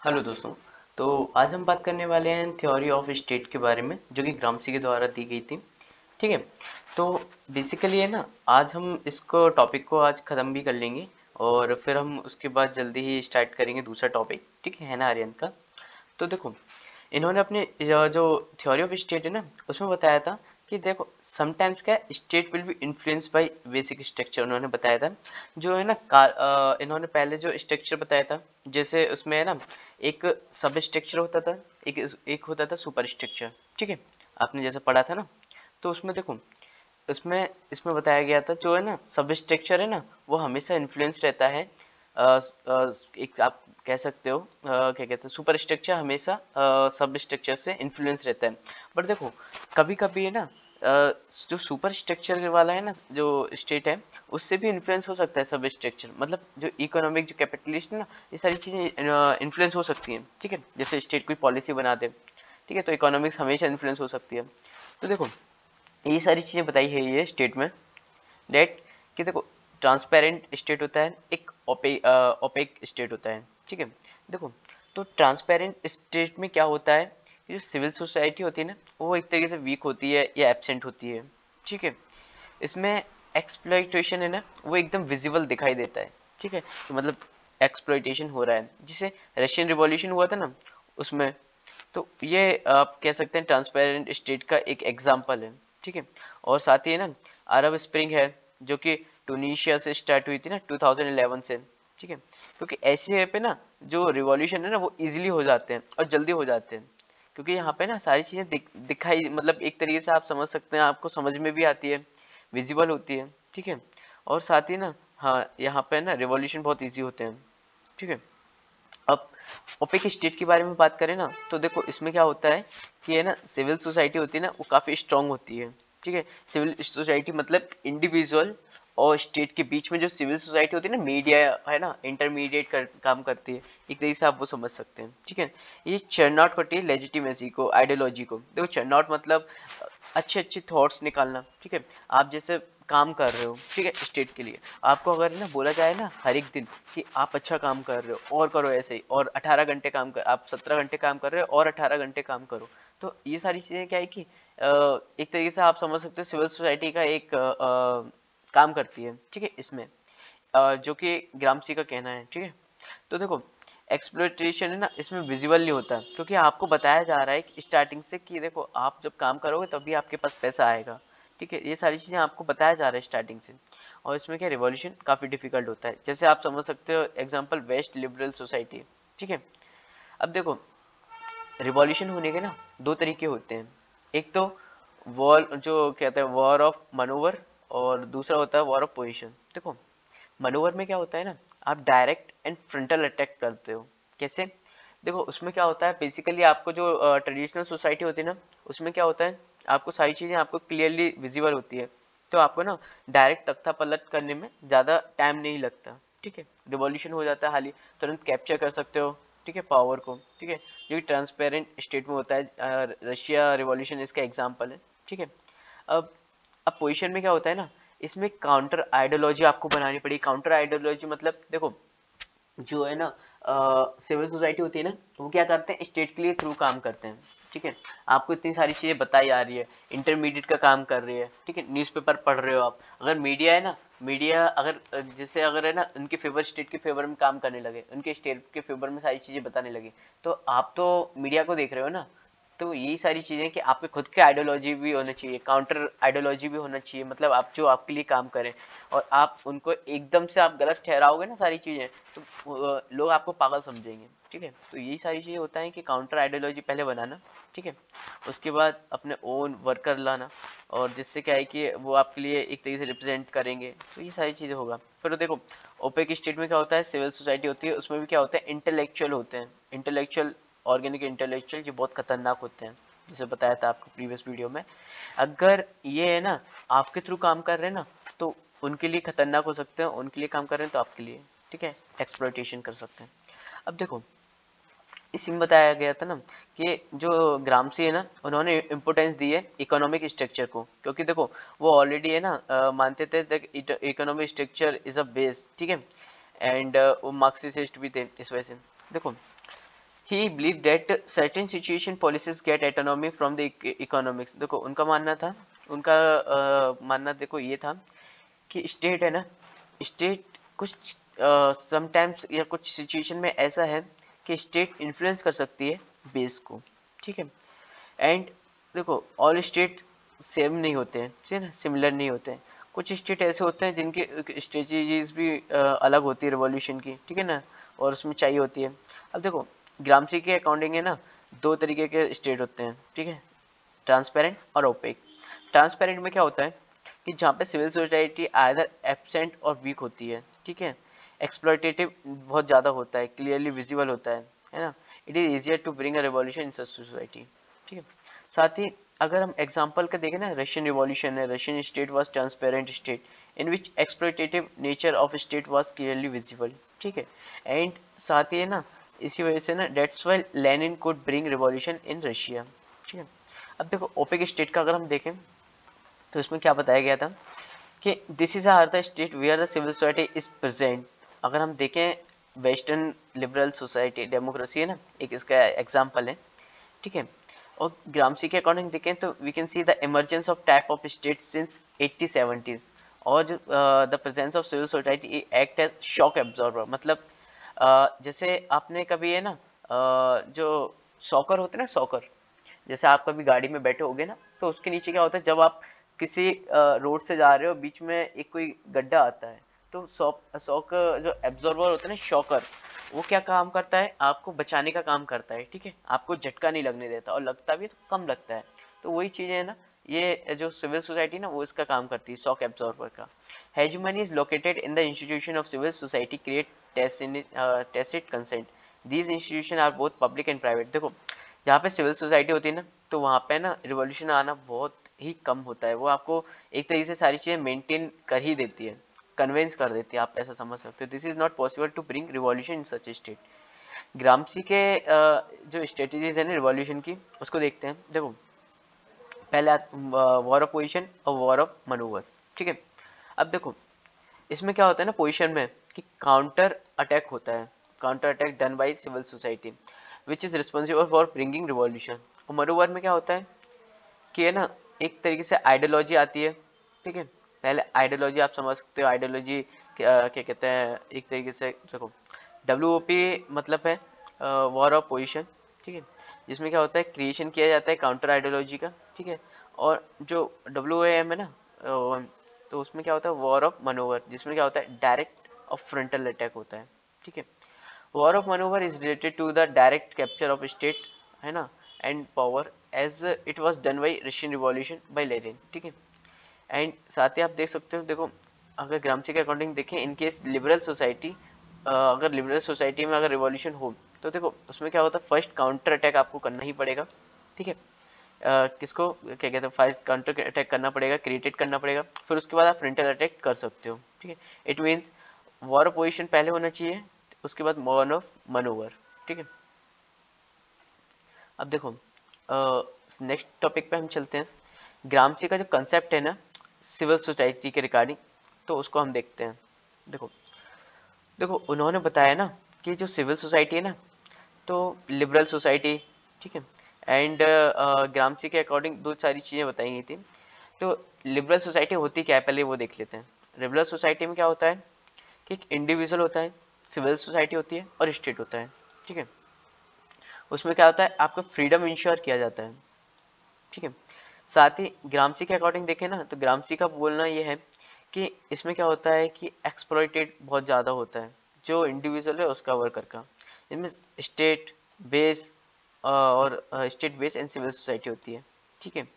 Hello दोस्तों। तो आज हम बात करने वाले हैं थ्योरी ऑफ स्टेट के बारे में, जो कि ग्रामसी के द्वारा दी गई थी। ठीक है। तो बेसिकली है ना, आज हम इसको टॉपिक को आज ख़त्म भी कर लेंगे और फिर हम उसके बाद जल्दी ही स्टार्ट करेंगे दूसरा टॉपिक। ठीक है ना आर्यन का। तो देखो, इन्होंने अपने जो थ्योरी ऑफ स्टेट है ना, उसमें बताया था कि देखो समटाइम्स क्या state will be influence by basic structure. उन्होंने बताया था जो है ना इन्होंने पहले जो स्ट्रक्चर बताया था, जैसे उसमें है ना एक सब स्ट्रक्चर होता था, एक होता था सुपर स्ट्रक्चर। ठीक है, आपने जैसे पढ़ा था ना। तो उसमें देखो, इसमें इसमें बताया गया था जो है ना सब स्ट्रक्चर है ना, वो हमेशा इन्फ्लुएंस रहता है। एक आप कह सकते हो क्या कहते हैं, सुपर स्ट्रक्चर हमेशा सब स्ट्रक्चर से इन्फ्लुएंस रहता है। बट देखो, कभी कभी है ना जो सुपर स्ट्रक्चर वाला है ना जो स्टेट है, उससे भी इन्फ्लुएंस हो सकता है सब स्ट्रक्चर। मतलब जो इकोनॉमिक जो कैपिटलिस्ट है ना, ये सारी चीजें इन्फ्लुएंस हो सकती हैं। ठीक है, जैसे स्टेट कोई पॉलिसी बना दे, ठीक है, तो इकोनॉमिक्स हमेशा इन्फ्लुएंस हो सकती है। तो देखो, ये सारी चीजें बताई है ये स्टेट में, डेट कि देखो ट्रांसपेरेंट स्टेट होता है, एक ओपेक स्टेट होता है। ठीक है। देखो, तो ट्रांसपेरेंट स्टेट में क्या होता है कि जो सिविल सोसाइटी होती है ना, वो एक तरीके से वीक होती है या एब्सेंट होती है। ठीक है। इसमें एक्सप्लॉइटेशन है ना, वो एकदम विजिबल दिखाई देता है। ठीक है, तो मतलब एक्सप्लॉइटेशन हो रहा है, जिसे रशियन रिवॉल्यूशन हुआ था ना उसमें। तो ये आप कह सकते हैं ट्रांसपेरेंट स्टेट का एक एग्जाम्पल है। ठीक है। और साथ ही है ना अरब स्प्रिंग है, जो कि टूनिशिया से स्टार्ट हुई थी ना 2011 से। ठीक है, क्योंकि ऐसे पे ना जो रिवॉल्यूशन है ना, वो इजीली हो जाते हैं और जल्दी हो जाते हैं, क्योंकि यहाँ पे ना सारी चीजें दिखाई, मतलब एक तरीके से आप समझ सकते हैं, आपको समझ में भी आती है, विजिबल होती है। ठीक है। और साथ ही ना, हाँ, यहाँ पे ना रिवॉल्यूशन बहुत इजी होते हैं। ठीक है। अब ओपेक स्टेट के बारे में बात करें ना, तो देखो इसमें क्या होता है कि है ना सिविल सोसाइटी होती है ना, वो काफी स्ट्रांग होती है। ठीक है, सिविल सोसाइटी मतलब इंडिविजुअल और स्टेट के बीच में जो सिविल सोसाइटी होती है ना, मीडिया है ना, इंटरमीडिएट काम करती है। एक तरीके से आप वो समझ सकते हैं। ठीक है, ये चर्न आउट करती है लेजिटिमेसी को, आइडियोलॉजी को। देखो, चर्न आउट मतलब अच्छे अच्छे थॉट्स निकालना। ठीक है, आप जैसे काम कर रहे हो, ठीक है, स्टेट के लिए, आपको अगर ना बोला जाए ना हर एक दिन कि आप अच्छा काम कर रहे हो और करो ऐसे ही, और 18 घंटे काम कर, आप 17 घंटे काम कर रहे हो और 18 घंटे काम करो, तो ये सारी चीजें क्या है कि एक तरीके से आप समझ सकते हो सिविल सोसाइटी का एक काम करती है। ठीक है, इसमें जो कि ग्रामसी का कहना है। ठीक है। तो देखो, एक्सप्लोइटेशन है ना, इसमें विजिबल नहीं होता, क्योंकि आपको बताया जा रहा है कि स्टार्टिंग से कि देखो आप जब काम करोगे तभी आपके पास पैसा आएगा। ठीक है, ये सारी चीजें आपको बताया जा रहा है स्टार्टिंग से। और इसमें क्या, रिवॉल्यूशन काफी डिफिकल्ट होता है, जैसे आप समझ सकते हो एग्जांपल वेस्ट लिबरल सोसाइटी। ठीक है। अब देखो, रिवॉल्यूशन होने के ना दो तरीके होते हैं। एक तो वॉर, जो कहते हैं वॉर ऑफ मनोवर, और दूसरा होता है वॉर ऑफ पोजीशन। देखो, मनोवर में क्या होता है ना, आप डायरेक्ट एंड फ्रंटल अटैक करते हो। कैसे? देखो, उसमें क्या होता है, बेसिकली आपको जो ट्रेडिशनल सोसाइटी होती है ना, उसमें क्या होता है, आपको सारी चीजें आपको क्लियरली विजिबल होती है, तो आपको ना डायरेक्ट तख्ता पलट करने में ज्यादा टाइम नहीं लगता। ठीक है, रिवॉल्यूशन हो जाता है, हाल ही तुरंत कैप्चर कर सकते हो। ठीक है, पावर को। ठीक है, जो कि ट्रांसपेरेंट स्टेट में होता है, रशिया रिवॉल्यूशन इसका एग्जाम्पल है। ठीक है। अब अब पोजीशन में क्या होता है ना, इसमें काउंटर आइडियोलॉजी आपको बनानी पड़ी। काउंटर आइडियोलॉजी मतलब देखो, जो है ना सिविल सोसाइटी होती है ना, वो क्या करते हैं, स्टेट के लिए थ्रू काम करते हैं। ठीक है, आपको इतनी सारी चीजें बताई आ रही है, इंटरमीडिएट का काम कर रही है। ठीक है, न्यूज़पेपर पढ़ रहे हो आप, अगर मीडिया है ना, मीडिया अगर जैसे अगर है ना उनके फेवर, स्टेट के फेवर में काम करने लगे, उनके स्टेट के फेवर में सारी चीजें बताने लगे, तो आप तो मीडिया को देख रहे हो ना। तो यही सारी चीजें कि आपके खुद के आइडियोलॉजी भी होना चाहिए, काउंटर आइडियोलॉजी भी होना चाहिए, मतलब आप जो आपके लिए काम करें, और आप उनको एकदम से आप गलत ठहराओगे ना सारी चीजें, तो लोग आपको पागल समझेंगे। ठीक है, तो यही सारी चीजें होता है कि काउंटर आइडियोलॉजी पहले बनाना। ठीक है, उसके बाद अपने ओन वर्कर लाना, और जिससे क्या है कि वो आपके लिए एक तरीके से रिप्रेजेंट करेंगे, तो ये सारी चीजें होगा। फिर देखो, ओपेक स्टेट में क्या होता है, सिविल सोसाइटी होती है, उसमें भी क्या होता है, इंटेलेक्चुअल होते हैं। इंटेलेक्चुअल, ऑर्गेनिक इंटेलेक्चुअल, ये बहुत खतरनाक होते हैं, जैसे बताया था आपको प्रीवियस वीडियो में। अगर ये है ना आपके थ्रू काम कर रहे हैं ना, तो उनके लिए खतरनाक हो सकते हैं, उनके लिए काम कर रहे हैं तो आपके लिए, ठीक है, एक्सप्लॉइटेशन कर सकते हैं। अब देखो, इसी में बताया गया था ना कि जो ग्रामसी है ना, उन्होंने इम्पोर्टेंस दी है इकोनॉमिक स्ट्रक्चर को, क्योंकि देखो वो ऑलरेडी है ना मानते थे economic structure is a base. ठीक है, एंड वो मार्क्सिस्ट भी थे इस वजह से। देखो, he believe that certain situation policies get autonomy from the economics. देखो उनका मानना था, उनका मानना देखो ये था कि स्टेट है ना, स्टेट कुछ समटाइम्स या कुछ सिचुएशन में ऐसा है कि स्टेट इन्फ्लुएंस कर सकती है बेस को, ठीक है। एंड देखो ऑल स्टेट सेम नहीं होते हैं, ठीक है ना, सिमिलर नहीं होते हैं। कुछ स्टेट ऐसे होते हैं जिनकी स्ट्रेटेजीज भी अलग होती है रिवॉल्यूशन की, ठीक है ना, और उसमें चाहिए होती है। अब देखो ग्रामसी के अकॉर्डिंग है ना, दो तरीके के स्टेट होते हैं, ठीक है, ट्रांसपेरेंट और ओपेक। ट्रांसपेरेंट में क्या होता है कि जहाँ पे सिविल सोसाइटी आइदर एब्सेंट और वीक होती है, ठीक है, एक्सप्लॉयटेटिव बहुत ज़्यादा होता है, क्लियरली विजिबल होता है ना, it is easier to bring a revolution in such society, ठीक है। साथ ही अगर हम एग्जांपल का देखें ना, रशियन रिवॉल्यूशन है, Russian state was transparent state in which exploitative nature of state was clearly visible, ठीक है। एंड साथ ही है ना, इसी वजह से ना that's why Lenin could bring revolution in Russia, ठीक है। अब देखो ओपेक स्टेट का अगर हम देखें तो इसमें क्या बताया गया था कि this is a state where the civil society is present. अगर हम देखें वेस्टर्न लिबरल सोसाइटी डेमोक्रेसी है ना, एक इसका एग्जांपल है, ठीक है। और ग्रामसी के अकॉर्डिंग देखें तो we can see the emergence of type of state since 80-70s, और जो the presence of civil society act as shock absorber. मतलब जैसे आपने कभी है ना जो सॉकर होते हैं ना, सॉकर, जैसे आप कभी गाड़ी में बैठे होगे ना, तो उसके नीचे क्या होता है, जब आप किसी रोड से जा रहे हो, बीच में एक कोई गड्ढा आता है, तो शॉक जो एब्जॉर्बर होता है ना, शॉकर, वो क्या काम करता है, आपको बचाने का काम करता है, ठीक है, आपको झटका नहीं लगने देता, और लगता भी तो कम लगता है। तो वही चीज़ है ना, ये जो सिविल सोसाइटी ना, वो इसका काम करती है, शॉक एब्जॉर्बर का। Hegemony is located in the institution of civil society create tacit consent. These institution are both public and private. देखो जहाँ पे सिविल सोसाइटी होती है ना, तो वहाँ पे ना रिवॉल्यूशन आना बहुत ही कम होता है, वो आपको एक तरीके से सारी चीज़ें मेंटेन कर ही देती है, कन्वेंस कर देती है, आप ऐसा समझ सकते हो। This is not possible to bring revolution in such state. Gramsci के जो स्ट्रेटेजीज है ना रिवॉल्यूशन की, उसको देखते हैं। देखो पहले वॉर ऑफ पोजिशन और वॉर ऑफ मनूवर, ठीक है। अब देखो इसमें क्या होता है ना, पोजिशन में कि काउंटर अटैक होता है, counter attack done by civil society which is responsible for bringing revolution. और मनोवर में क्या होता है कि है ना, एक तरीके से आइडियोलॉजी आती है, ठीक है। पहले आइडियोलॉजी आप समझ सकते हो, आइडियोलॉजी क्या कहते हैं, एक तरीके से देखो WOP मतलब है वॉर ऑफ पोजिशन, ठीक है, जिसमें क्या होता है क्रिएशन किया जाता है काउंटर आइडियोलॉजी का, ठीक है। और जो WAM है ना, तो उसमें क्या होता है वॉर ऑफ मनोवर, जिसमें क्या होता है डायरेक्ट और फ्रंटल अटैक होता है, ठीक है। War of manoeuvre is related to the direct capture of state, है ना, and power as it was done by Russian revolution by Lenin, ठीक है। एंड साथ ही आप देख सकते हो, देखो अगर ग्रामसी के अकॉर्डिंग देखें, इन केस लिबरल सोसाइटी, अगर लिबरल सोसाइटी में अगर रिवॉल्यूशन हो, तो देखो उसमें क्या होता है, फर्स्ट काउंटर अटैक आपको करना ही पड़ेगा, ठीक है। किसको क्या कहते हैं, फर्स्ट काउंटर अटैक करना पड़ेगा, क्रिएटेड करना पड़ेगा, फिर उसके बाद आप फ्रंटल अटैक कर सकते हो, ठीक है। It means war of position पहले होना चाहिए, उसके बाद वॉर ऑफ मनोवर, ठीक है। अब देखो नेक्स्ट टॉपिक पे हम चलते हैं। ग्रामसी का जो कंसेप्ट है ना सिविल सोसाइटी के रिगार्डिंग, तो उसको हम देखते हैं। देखो देखो उन्होंने बताया ना कि जो सिविल सोसाइटी है ना, तो लिबरल सोसाइटी, ठीक है, एंड ग्रामसी के अकॉर्डिंग दो सारी चीज़ें बताई गई थी। तो लिबरल सोसाइटी होती क्या है, पहले वो देख लेते हैं। लिबरल सोसाइटी में क्या होता है कि एक इंडिविजुअल होता है, सिविल सोसाइटी होती है, और स्टेट होता है, ठीक है। उसमें क्या होता है, आपको फ्रीडम इंश्योर किया जाता है, ठीक है। साथ ही ग्रामसी के अकॉर्डिंग देखें ना, तो ग्रामसी का बोलना ये है कि इसमें क्या होता है कि एक्सप्लॉइटेड बहुत ज़्यादा होता है जो इंडिविजुअल है उसका वर्कर का। इनमें स्टेट बेस और state base and civil society होती है, ठीक है।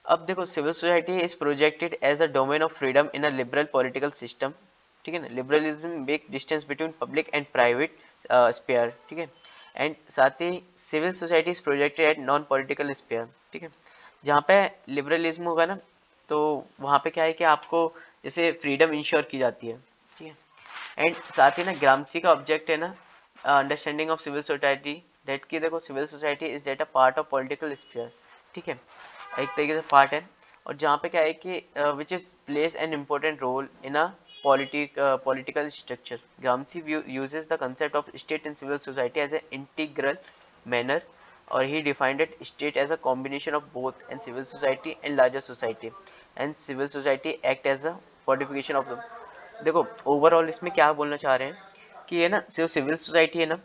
अब देखो civil society is projected as a domain of freedom in a liberal political system, ठीक है ना। Liberalism make distance between public and private sphere, ठीक है। एंड साथ ही civil society is projected at non political sphere, ठीक है। जहाँ पे लिबरलिज्म होगा ना, तो वहाँ पे क्या है कि आपको जैसे फ्रीडम इंश्योर की जाती है, ठीक है। एंड साथ ही ना ग्रामसी का ऑब्जेक्ट है ना understanding of civil society, that की देखो civil society is that a part of political sphere, ठीक है, एक तरीके से पार्ट है। और जहाँ पे क्या है कि which is place an important role in a political structure. Gramsci uses the concept of state and civil society as an integral manner, or he defined it state as a combination of both and civil society and larger society, and civil society act as a fortification of them. देखो overall इसमें क्या बोलना चाह रहे हैं कि ये ना जो सिविल सोसाइटी है ना,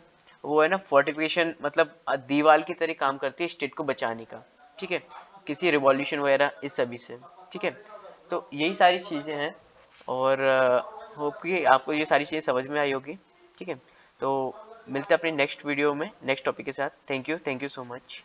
वो है ना फोर्टिफिकेशन, मतलब दीवार की तरह काम करती है स्टेट को बचाने का, ठीक है, किसी रिवॉल्यूशन वगैरह इस सभी से, ठीक है। तो यही सारी चीज़ें हैं, और होप कि आपको ये सारी चीज़ें समझ में आई होगी, ठीक है। तो मिलते हैं अपनी नेक्स्ट वीडियो में नेक्स्ट टॉपिक के साथ। Thank you so much.